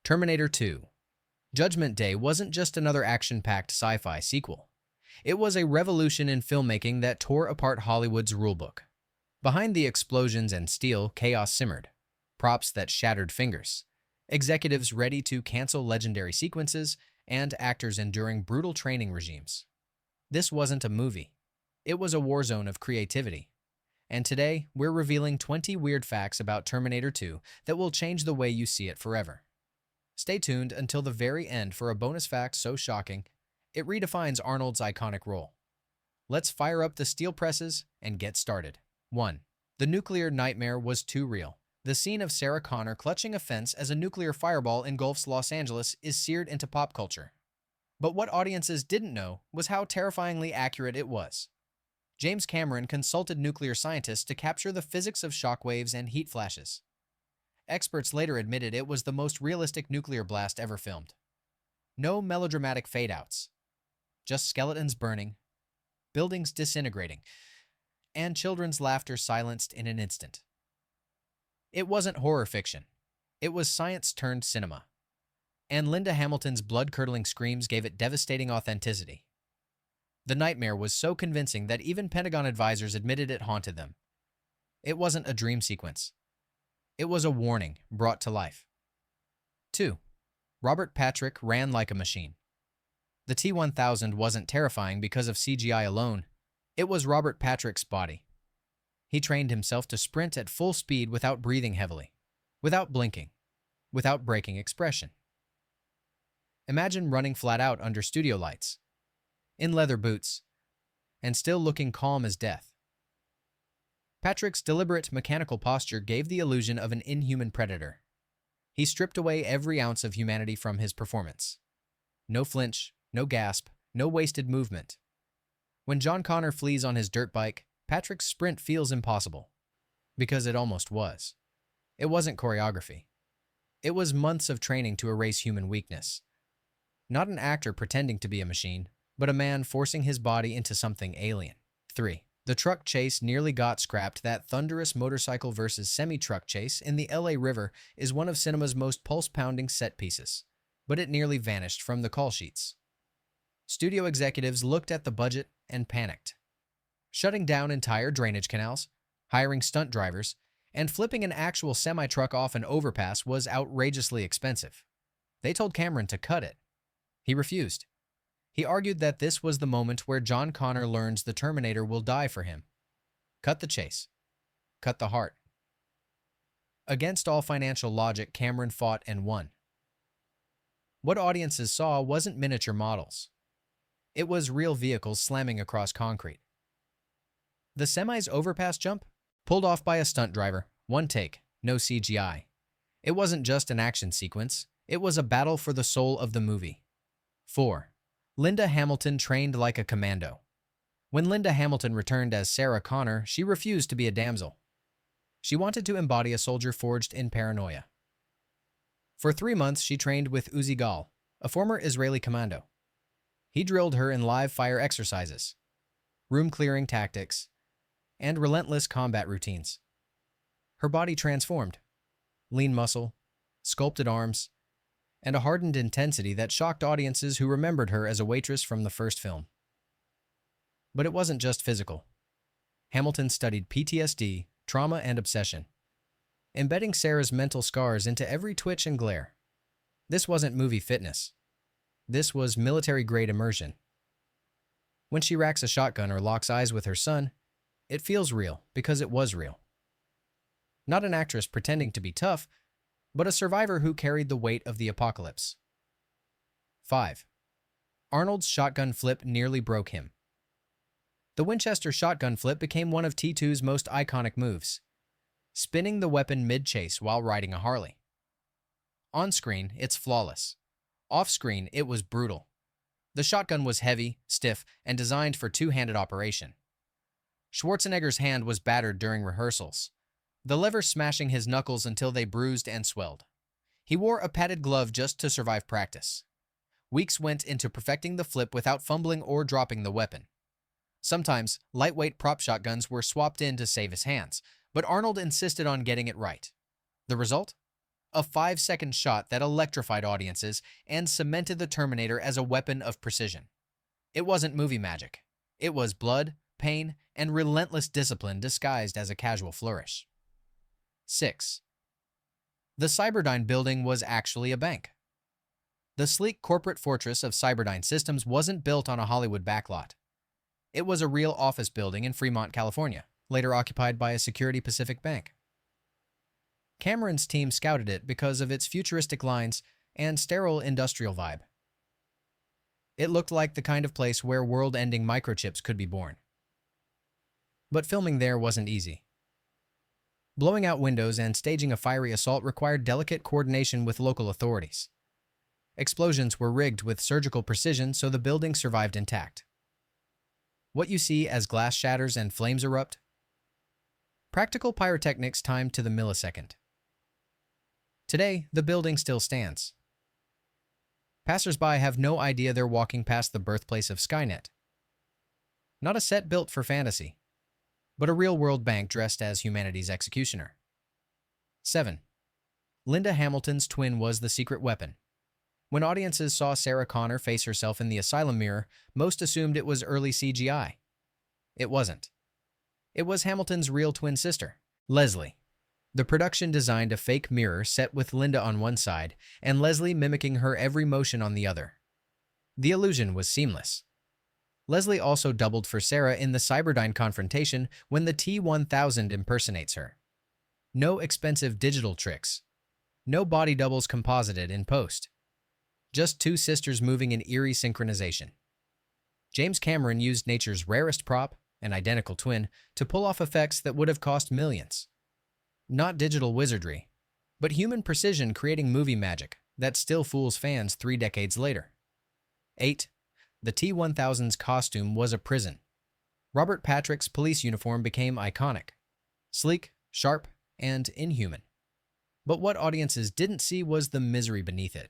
Terminator 2. Judgment Day wasn't just another action-packed sci-fi sequel. It was a revolution in filmmaking that tore apart Hollywood's rulebook. Behind the explosions and steel, chaos simmered. Props that shattered fingers. Executives ready to cancel legendary sequences, and actors enduring brutal training regimes. This wasn't a movie. It was a war zone of creativity. And today, we're revealing 20 weird facts about Terminator 2 that will change the way you see it forever. Stay tuned until the very end for a bonus fact so shocking, it redefines Arnold's iconic role. Let's fire up the steel presses and get started. 1. The nuclear nightmare was too real. The scene of Sarah Connor clutching a fence as a nuclear fireball engulfs Los Angeles is seared into pop culture. But what audiences didn't know was how terrifyingly accurate it was. James Cameron consulted nuclear scientists to capture the physics of shockwaves and heat flashes. Experts later admitted it was the most realistic nuclear blast ever filmed. No melodramatic fade-outs, just skeletons burning, buildings disintegrating, and children's laughter silenced in an instant. It wasn't horror fiction. It was science-turned-cinema. And Linda Hamilton's blood-curdling screams gave it devastating authenticity. The nightmare was so convincing that even Pentagon advisors admitted it haunted them. It wasn't a dream sequence. It was a warning brought to life. 2. Robert Patrick ran like a machine. The T-1000 wasn't terrifying because of CGI alone. It was Robert Patrick's body. He trained himself to sprint at full speed without breathing heavily, without blinking, without breaking expression. Imagine running flat out under studio lights, in leather boots, and still looking calm as death. Patrick's deliberate mechanical posture gave the illusion of an inhuman predator. He stripped away every ounce of humanity from his performance. No flinch, no gasp, no wasted movement. When John Connor flees on his dirt bike, Patrick's sprint feels impossible. Because it almost was. It wasn't choreography. It was months of training to erase human weakness. Not an actor pretending to be a machine, but a man forcing his body into something alien. 3. The truck chase nearly got scrapped. That thunderous motorcycle versus semi-truck chase in the LA River is one of cinema's most pulse-pounding set pieces, but it nearly vanished from the call sheets. Studio executives looked at the budget and panicked. Shutting down entire drainage canals, hiring stunt drivers, and flipping an actual semi-truck off an overpass was outrageously expensive. They told Cameron to cut it. He refused. He argued that this was the moment where John Connor learns the Terminator will die for him. Cut the chase. Cut the heart. Against all financial logic, Cameron fought and won. What audiences saw wasn't miniature models. It was real vehicles slamming across concrete. The semi's overpass jump? Pulled off by a stunt driver. One take, no CGI. It wasn't just an action sequence. It was a battle for the soul of the movie. 4. Linda Hamilton trained like a commando. When Linda Hamilton returned as Sarah Connor, she refused to be a damsel. She wanted to embody a soldier forged in paranoia. For 3 months, she trained with Uzi Gal, a former Israeli commando. He drilled her in live-fire exercises, room-clearing tactics, and relentless combat routines. Her body transformed. Lean muscle, sculpted arms, and a hardened intensity that shocked audiences who remembered her as a waitress from the first film. But it wasn't just physical. Hamilton studied PTSD, trauma, and obsession, embedding Sarah's mental scars into every twitch and glare. This wasn't movie fitness. This was military-grade immersion. When she racks a shotgun or locks eyes with her son, it feels real because it was real. Not an actress pretending to be tough, but a survivor who carried the weight of the apocalypse. 5. Arnold's shotgun flip nearly broke him. The Winchester shotgun flip became one of T2's most iconic moves, spinning the weapon mid-chase while riding a Harley. On-screen, it's flawless. Off-screen, it was brutal. The shotgun was heavy, stiff, and designed for two-handed operation. Schwarzenegger's hand was battered during rehearsals, the lever smashing his knuckles until they bruised and swelled. He wore a padded glove just to survive practice. Weeks went into perfecting the flip without fumbling or dropping the weapon. Sometimes, lightweight prop shotguns were swapped in to save his hands, but Arnold insisted on getting it right. The result? A 5-second shot that electrified audiences and cemented the Terminator as a weapon of precision. It wasn't movie magic. It was blood, pain, and relentless discipline disguised as a casual flourish. 6. The Cyberdyne building was actually a bank. The sleek corporate fortress of Cyberdyne Systems wasn't built on a Hollywood backlot. It was a real office building in Fremont, California, later occupied by a Security Pacific bank. Cameron's team scouted it because of its futuristic lines and sterile industrial vibe. It looked like the kind of place where world-ending microchips could be born. But filming there wasn't easy. Blowing out windows and staging a fiery assault required delicate coordination with local authorities. Explosions were rigged with surgical precision so the building survived intact. What you see as glass shatters and flames erupt? Practical pyrotechnics timed to the millisecond. Today, the building still stands. Passers-by have no idea they're walking past the birthplace of Skynet. Not a set built for fantasy, but a real-world bank dressed as humanity's executioner. 7. Linda Hamilton's twin was the secret weapon. When audiences saw Sarah Connor face herself in the asylum mirror, most assumed it was early CGI. It wasn't. It was Hamilton's real twin sister, Leslie. The production designed a fake mirror set with Linda on one side and Leslie mimicking her every motion on the other. The illusion was seamless. Leslie also doubled for Sarah in the Cyberdyne confrontation when the T-1000 impersonates her. No expensive digital tricks. No body doubles composited in post. Just two sisters moving in eerie synchronization. James Cameron used nature's rarest prop, an identical twin, to pull off effects that would have cost millions. Not digital wizardry, but human precision creating movie magic that still fools fans 3 decades later. 8. The T-1000's costume was a prison. Robert Patrick's police uniform became iconic. Sleek, sharp, and inhuman. But what audiences didn't see was the misery beneath it.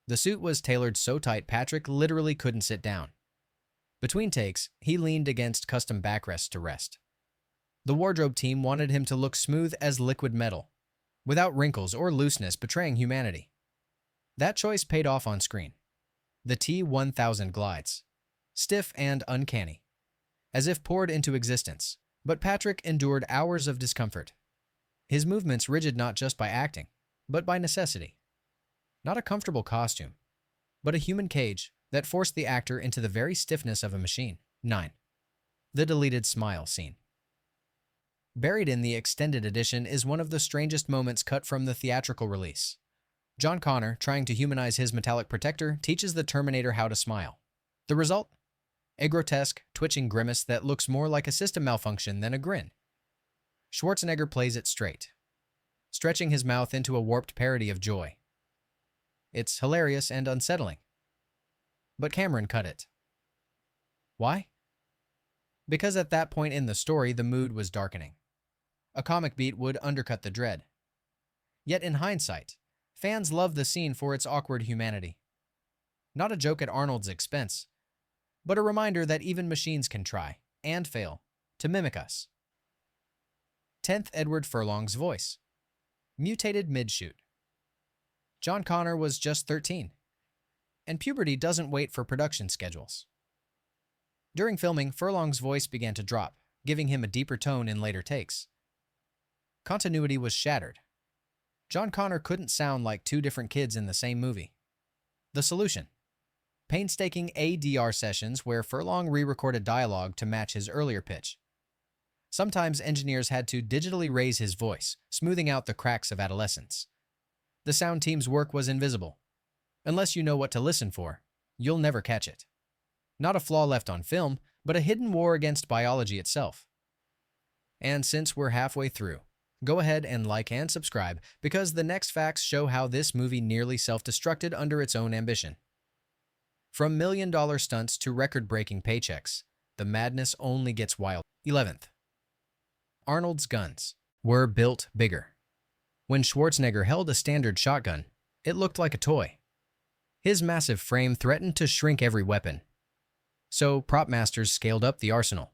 The suit was tailored so tight Patrick literally couldn't sit down. Between takes, he leaned against custom backrests to rest. The wardrobe team wanted him to look smooth as liquid metal, without wrinkles or looseness betraying humanity. That choice paid off on screen. The T-1000 glides, stiff and uncanny, as if poured into existence, but Patrick endured hours of discomfort. His movements rigid not just by acting, but by necessity. Not a comfortable costume, but a human cage that forced the actor into the very stiffness of a machine. 9. The deleted smile scene. Buried in the extended edition is one of the strangest moments cut from the theatrical release. John Connor, trying to humanize his metallic protector, teaches the Terminator how to smile. The result? A grotesque, twitching grimace that looks more like a system malfunction than a grin. Schwarzenegger plays it straight, stretching his mouth into a warped parody of joy. It's hilarious and unsettling. But Cameron cut it. Why? Because at that point in the story, the mood was darkening. A comic beat would undercut the dread. Yet in hindsight, fans loved the scene for its awkward humanity. Not a joke at Arnold's expense, but a reminder that even machines can try, and fail, to mimic us. 10th Edward Furlong's voice. Mutated mid-shoot. John Connor was just 13, and puberty doesn't wait for production schedules. During filming, Furlong's voice began to drop, giving him a deeper tone in later takes. Continuity was shattered. John Connor couldn't sound like two different kids in the same movie. The solution? Painstaking ADR sessions where Furlong re-recorded dialogue to match his earlier pitch. Sometimes engineers had to digitally raise his voice, smoothing out the cracks of adolescence. The sound team's work was invisible. Unless you know what to listen for, you'll never catch it. Not a flaw left on film, but a hidden war against biology itself. And since we're halfway through, go ahead and like and subscribe because the next facts show how this movie nearly self-destructed under its own ambition. From million-dollar stunts to record-breaking paychecks, the madness only gets wild. 11th. Arnold's guns were built bigger. When Schwarzenegger held a standard shotgun, it looked like a toy. His massive frame threatened to shrink every weapon. So prop masters scaled up the arsenal,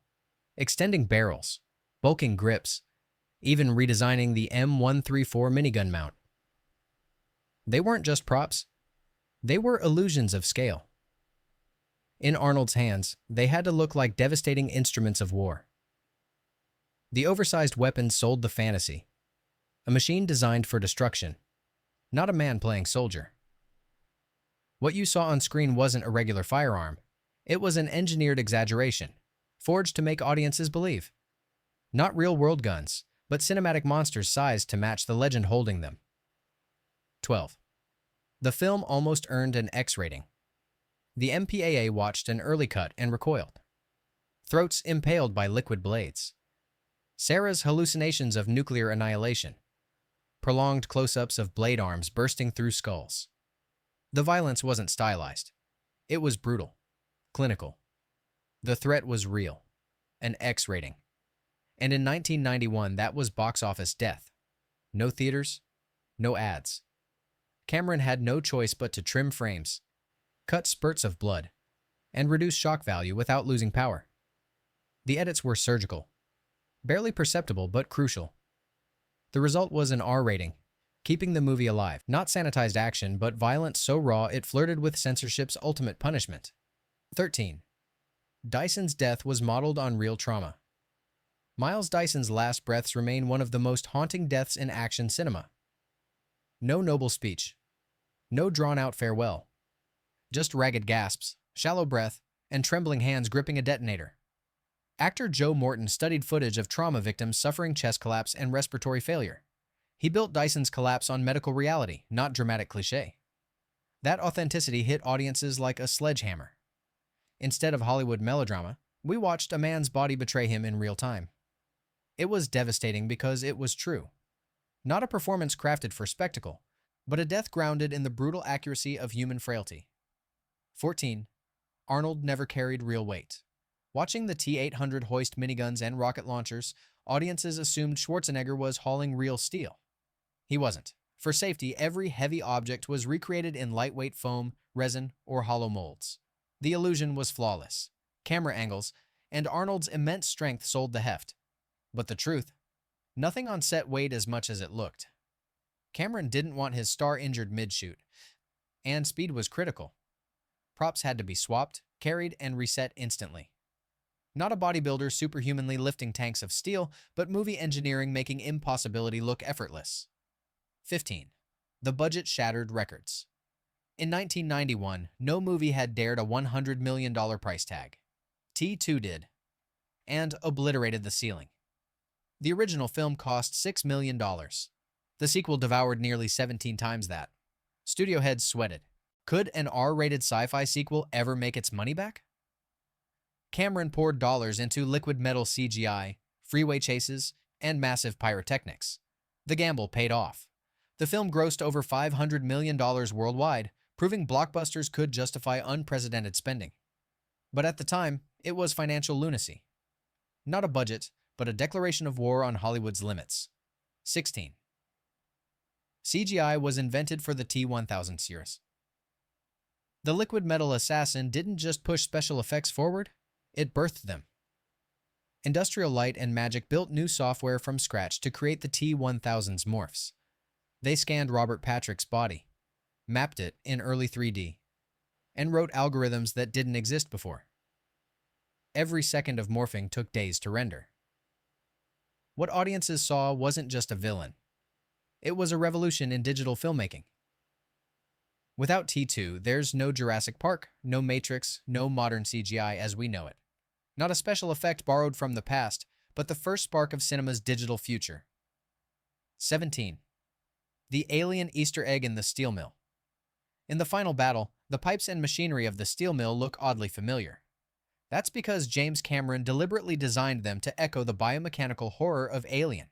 extending barrels, bulking grips, even redesigning the M134 minigun mount. They weren't just props, they were illusions of scale. In Arnold's hands, they had to look like devastating instruments of war. The oversized weapons sold the fantasy, a machine designed for destruction, not a man playing soldier. What you saw on screen wasn't a regular firearm. It was an engineered exaggeration, forged to make audiences believe. Not real-world guns, but cinematic monsters sized to match the legend holding them. 12. The film almost earned an X rating. The MPAA watched an early cut and recoiled. Throats impaled by liquid blades. Sarah's hallucinations of nuclear annihilation. Prolonged close-ups of blade arms bursting through skulls. The violence wasn't stylized. It was brutal, clinical. The threat was real, an X rating. And in 1991, that was box office death. No theaters, no ads. Cameron had no choice but to trim frames, cut spurts of blood, and reduce shock value without losing power. The edits were surgical, barely perceptible but crucial. The result was an R rating, keeping the movie alive. Not sanitized action, but violence so raw it flirted with censorship's ultimate punishment. 13. Dyson's death was modeled on real trauma. Miles Dyson's last breaths remain one of the most haunting deaths in action cinema. No noble speech. No drawn-out farewell. Just ragged gasps, shallow breath, and trembling hands gripping a detonator. Actor Joe Morton studied footage of trauma victims suffering chest collapse and respiratory failure. He built Dyson's collapse on medical reality, not dramatic cliché. That authenticity hit audiences like a sledgehammer. Instead of Hollywood melodrama, we watched a man's body betray him in real time. It was devastating because it was true. Not a performance crafted for spectacle, but a death grounded in the brutal accuracy of human frailty. 14. Arnold never carried real weight. Watching the T-800 hoist miniguns and rocket launchers, audiences assumed Schwarzenegger was hauling real steel. He wasn't. For safety, every heavy object was recreated in lightweight foam, resin, or hollow molds. The illusion was flawless. Camera angles and Arnold's immense strength sold the heft. But the truth? Nothing on set weighed as much as it looked. Cameron didn't want his star injured mid-shoot, and speed was critical. Props had to be swapped, carried, and reset instantly. Not a bodybuilder superhumanly lifting tanks of steel, but movie engineering making impossibility look effortless. 15. The budget shattered records. In 1991, no movie had dared a $100 million price tag. T2 did, and obliterated the ceiling. The original film cost $6 million. The sequel devoured nearly 17 times that. Studio heads sweated. Could an R-rated sci-fi sequel ever make its money back? Cameron poured dollars into liquid metal CGI, freeway chases, and massive pyrotechnics. The gamble paid off. The film grossed over $500 million worldwide, proving blockbusters could justify unprecedented spending. But at the time, it was financial lunacy. Not a budget, but a declaration of war on Hollywood's limits. 16. CGI was invented for the T-1000 series. The liquid metal assassin didn't just push special effects forward, it birthed them. Industrial Light and Magic built new software from scratch to create the T-1000's morphs. They scanned Robert Patrick's body, mapped it in early 3D, and wrote algorithms that didn't exist before. Every second of morphing took days to render. What audiences saw wasn't just a villain. It was a revolution in digital filmmaking. Without T2, there's no Jurassic Park, no Matrix, no modern CGI as we know it. Not a special effect borrowed from the past, but the first spark of cinema's digital future. 17. The alien Easter egg in the steel mill. In the final battle, the pipes and machinery of the steel mill look oddly familiar. That's because James Cameron deliberately designed them to echo the biomechanical horror of Alien.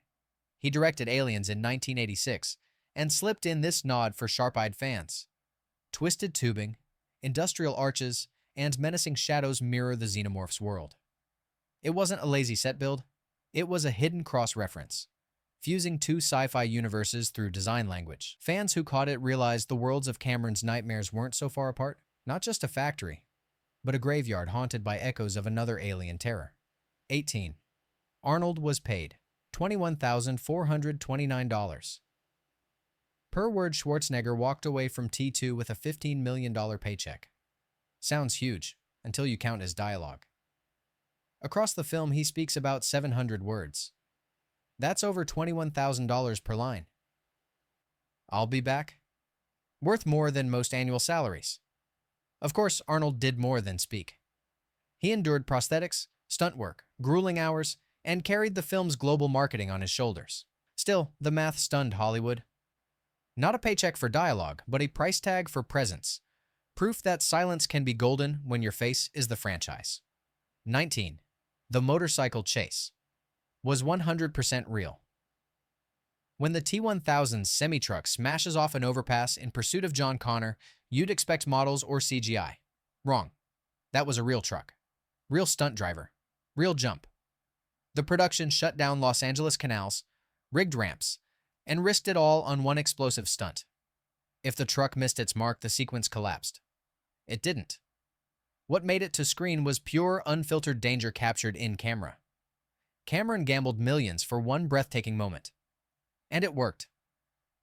He directed Aliens in 1986 and slipped in this nod for sharp-eyed fans. Twisted tubing, industrial arches, and menacing shadows mirror the xenomorph's world. It wasn't a lazy set build, it was a hidden cross-reference, fusing two sci-fi universes through design language. Fans who caught it realized the worlds of Cameron's nightmares weren't so far apart, not just a factory, but a graveyard haunted by echoes of another alien terror. 18. Arnold was paid $21,429. Per word, Schwarzenegger walked away from T2 with a $15 million paycheck. Sounds huge, until you count his dialogue. Across the film, he speaks about 700 words. That's over $21,000 per line. I'll be back. Worth more than most annual salaries. Of course, Arnold did more than speak. He endured prosthetics, stunt work, grueling hours, and carried the film's global marketing on his shoulders. Still, the math stunned Hollywood. Not a paycheck for dialogue, but a price tag for presence. Proof that silence can be golden when your face is the franchise. 19. The motorcycle chase was 100% real. When the T-1000 semi-truck smashes off an overpass in pursuit of John Connor, you'd expect models or CGI. Wrong. That was a real truck. Real stunt driver. Real jump. The production shut down Los Angeles canals, rigged ramps, and risked it all on one explosive stunt. If the truck missed its mark, the sequence collapsed. It didn't. What made it to screen was pure, unfiltered danger captured in camera. Cameron gambled millions for one breathtaking moment. And it worked.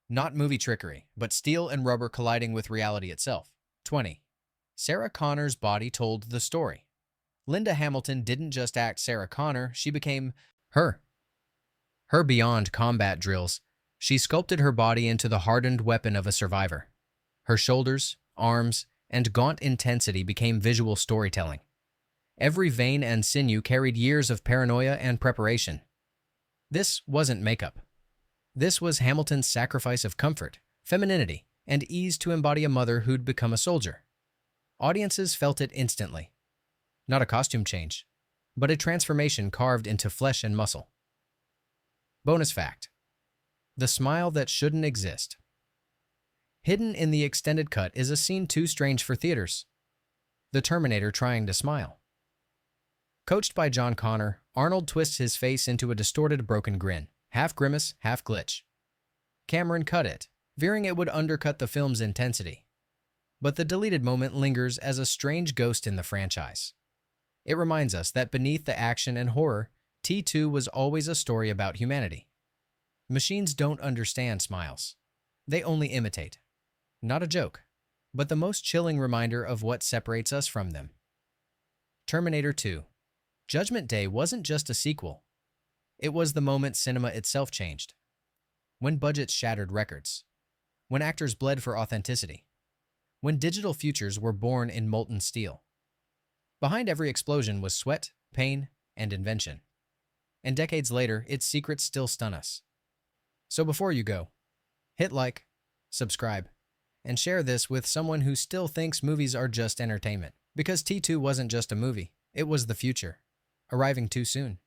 Not movie trickery, but steel and rubber colliding with reality itself. 20. Sarah Connor's body told the story. Linda Hamilton didn't just act Sarah Connor, she became her. Her beyond combat drills, she sculpted her body into the hardened weapon of a survivor. Her shoulders, arms, and gaunt intensity became visual storytelling. Every vein and sinew carried years of paranoia and preparation. This wasn't makeup. This was Hamilton's sacrifice of comfort, femininity, and ease to embody a mother who'd become a soldier. Audiences felt it instantly. Not a costume change, but a transformation carved into flesh and muscle. Bonus fact: the smile that shouldn't exist. Hidden in the extended cut is a scene too strange for theaters. The Terminator trying to smile. Coached by John Connor, Arnold twists his face into a distorted, broken grin, half grimace, half glitch. Cameron cut it, fearing it would undercut the film's intensity. But the deleted moment lingers as a strange ghost in the franchise. It reminds us that beneath the action and horror, T2 was always a story about humanity. Machines don't understand smiles. They only imitate. Not a joke, but the most chilling reminder of what separates us from them. Terminator 2. Judgment Day wasn't just a sequel. It was the moment cinema itself changed. When budgets shattered records. When actors bled for authenticity. When digital futures were born in molten steel. Behind every explosion was sweat, pain, and invention. And decades later, its secrets still stun us. So before you go, hit like, subscribe, and share this with someone who still thinks movies are just entertainment. Because T2 wasn't just a movie, it was the future, arriving too soon.